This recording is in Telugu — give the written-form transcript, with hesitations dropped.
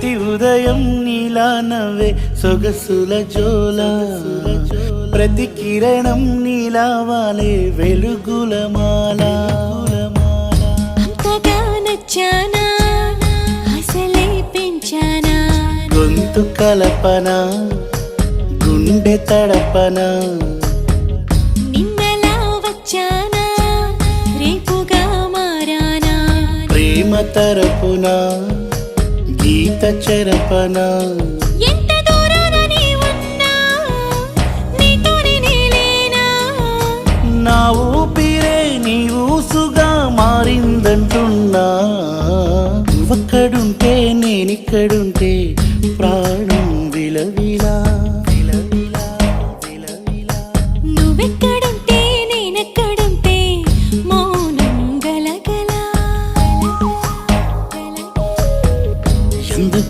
ప్రతి ఉదయం నీలా నవ్వే సొగసుల జోల ప్రతి కిరణం నీలా వాలే వెలుగుల మాల అంతగా నచ్చానా అసలే పెంచానా గొంతు కలపన గుండె తడపన నిన్నలా వచ్చానా రేపుగా మారానా ప్రేమ తరపున గీత చెరపన ఎంత దూరాన నీ ఉన్నా నీతోనే నేలేనా నా ఊపిరే నీ ఊసుగా మారిందంటున్నా నువ్వక్కడుంటే నేనిక్కడుంటే ప్రాణం విలవిలా